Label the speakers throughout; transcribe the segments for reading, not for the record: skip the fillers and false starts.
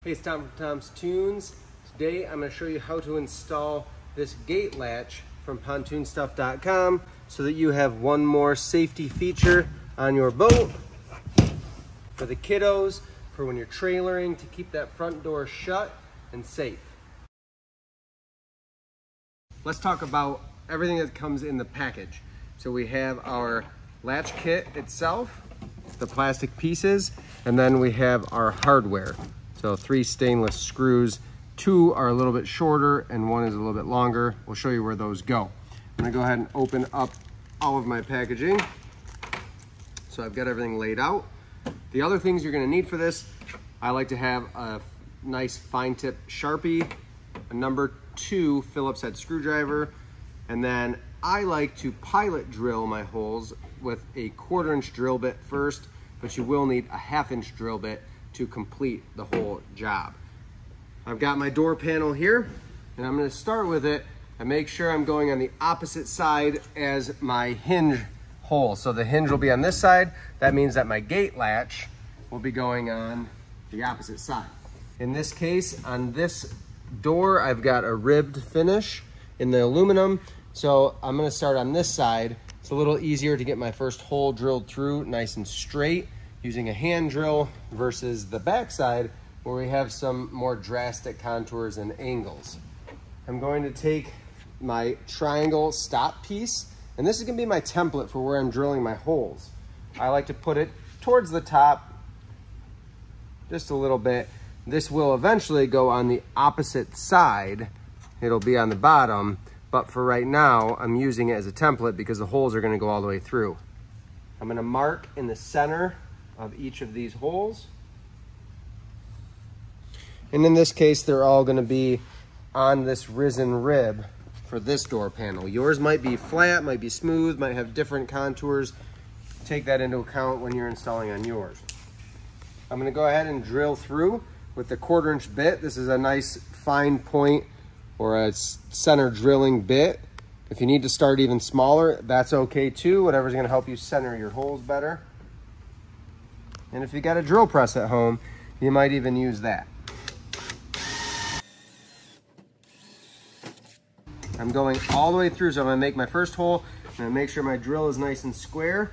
Speaker 1: Hey, it's Tom from Tom's Toons. Today I'm going to show you how to install this gate latch from pontoonstuff.com so that you have one more safety feature on your boat for the kiddos, for when you're trailering, to keep that front door shut and safe. Let's talk about everything that comes in the package. So we have our latch kit itself, the plastic pieces, and then we have our hardware. So 3 stainless screws, 2 are a little bit shorter and 1 is a little bit longer. We'll show you where those go. I'm gonna go ahead and open up all of my packaging. So I've got everything laid out. The other things you're gonna need for this, I like to have a nice fine tip Sharpie, a number 2 Phillips head screwdriver, and then I like to pilot drill my holes with a 1/4 inch drill bit first, but you will need a 1/2 inch drill bit to complete the whole job. I've got my door panel here, and I'm going to start with it and make sure I'm going on the opposite side as my hinge hole. So the hinge will be on this side. That means that my gate latch will be going on the opposite side. In this case, on this door, I've got a ribbed finish in the aluminum. So I'm going to start on this side. It's a little easier to get my first hole drilled through nice and straight using a hand drill versus the back side where we have some more drastic contours and angles. I'm going to take my triangle stop piece, and this is going to be my template for where I'm drilling my holes. I like to put it towards the top just a little bit. This will eventually go on the opposite side. It'll be on the bottom, but for right now I'm using it as a template because the holes are going to go all the way through. I'm going to mark in the center of each of these holes. And in this case, they're all going to be on this risen rib for this door panel. Yours might be flat, might be smooth, might have different contours. Take that into account when you're installing on yours. I'm going to go ahead and drill through with the 1/4 inch bit. This is a nice fine point or a center drilling bit. If you need to start even smaller, that's okay too. Whatever's going to help you center your holes better. And if you got a drill press at home, you might even use that. I'm going all the way through, so I'm gonna make my first hole. I'm gonna make sure my drill is nice and square.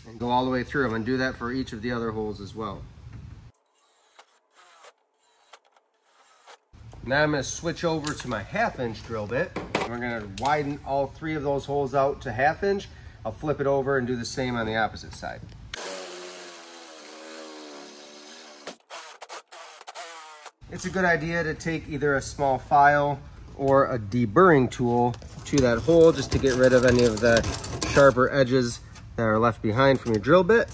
Speaker 1: And go all the way through. I'm gonna do that for each of the other holes as well. Now I'm going to switch over to my 1/2 inch drill bit. We're going to widen all 3 of those holes out to 1/2 inch. I'll flip it over and do the same on the opposite side. It's a good idea to take either a small file or a deburring tool to that hole just to get rid of any of the sharper edges that are left behind from your drill bit.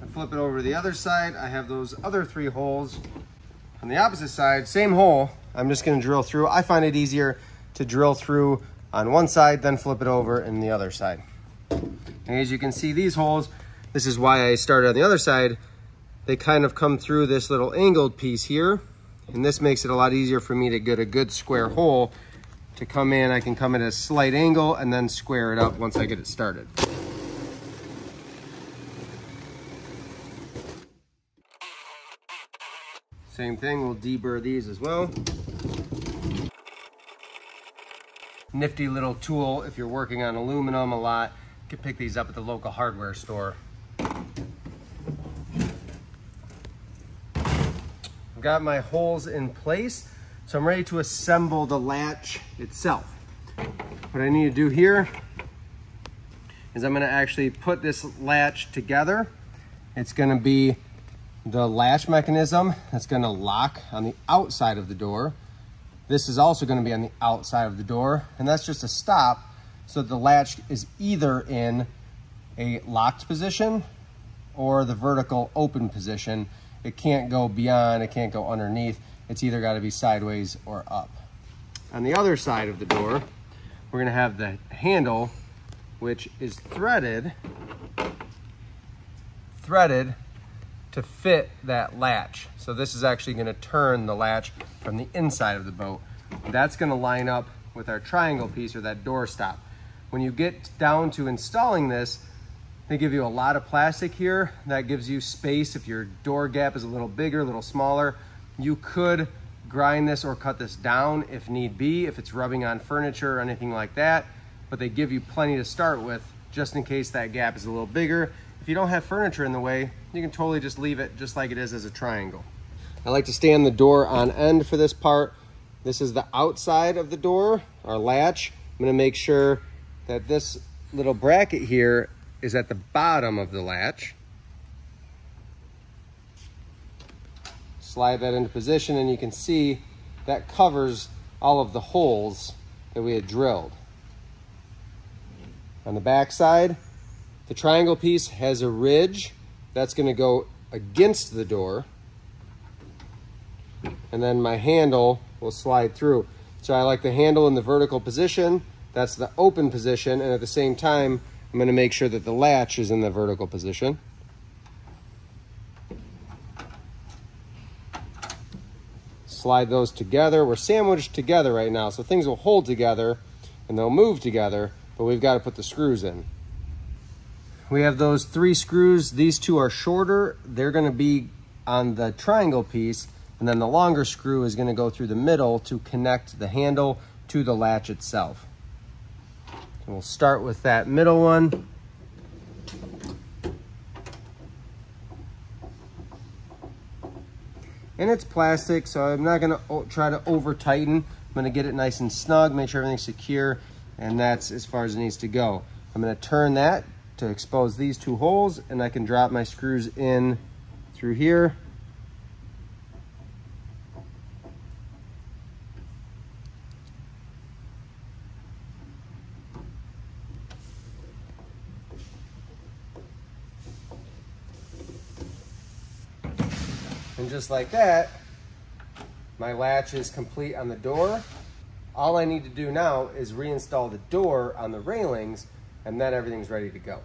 Speaker 1: I flip it over to the other side. I have those other 3 holes. On the opposite side, same hole, I'm just going to drill through. I find it easier to drill through on one side, then flip it over in the other side. And as you can see, these holes, this is why I started on the other side, they kind of come through this little angled piece here, and this makes it a lot easier for me to get a good square hole to come in. I can come at a slight angle and then square it up once I get it started. Same thing, we'll deburr these as well. Nifty little tool if you're working on aluminum a lot. You can pick these up at the local hardware store. I've got my holes in place, so I'm ready to assemble the latch itself. What I need to do here is I'm gonna actually put this latch together. It's gonna be the latch mechanism that's going to lock on the outside of the door. This is also going to be on the outside of the door, and that's just a stop so that the latch is either in a locked position or the vertical open position. It can't go beyond, it can't go underneath. It's either got to be sideways or up. On the other side of the door, we're going to have the handle, which is threaded to fit that latch. So this is actually going to turn the latch from the inside of the boat. That's going to line up with our triangle piece or that door stop. when you get down to installing this, they give you a lot of plastic here. That gives you space. If your door gap is a little bigger, a little smaller, you could grind this or cut this down if need be, if it's rubbing on furniture or anything like that. But they give you plenty to start with, just in case that gap is a little bigger. If you don't have furniture in the way, you can totally just leave it just like it is as a triangle. I like to stand the door on end for this part. This is the outside of the door, our latch. I'm gonna make sure that this little bracket here is at the bottom of the latch. Slide that into position and you can see that covers all of the holes that we had drilled. On the back side, the triangle piece has a ridge that's going to go against the door, and then my handle will slide through. So I like the handle in the vertical position. That's the open position, and at the same time I'm going to make sure that the latch is in the vertical position. Slide those together. We're sandwiched together right now, so things will hold together and they'll move together, but we've got to put the screws in. We have those 3 screws. These 2 are shorter. They're going to be on the triangle piece, and then the longer screw is going to go through the middle to connect the handle to the latch itself. So we'll start with that middle one. And it's plastic, so I'm not going to try to over tighten. I'm going to get it nice and snug, make sure everything's secure, and that's as far as it needs to go. I'm going to turn that to expose these 2 holes, and I can drop my screws in through here. And just like that, my latch is complete on the door. All I need to do now is reinstall the door on the railings, and then everything's ready to go.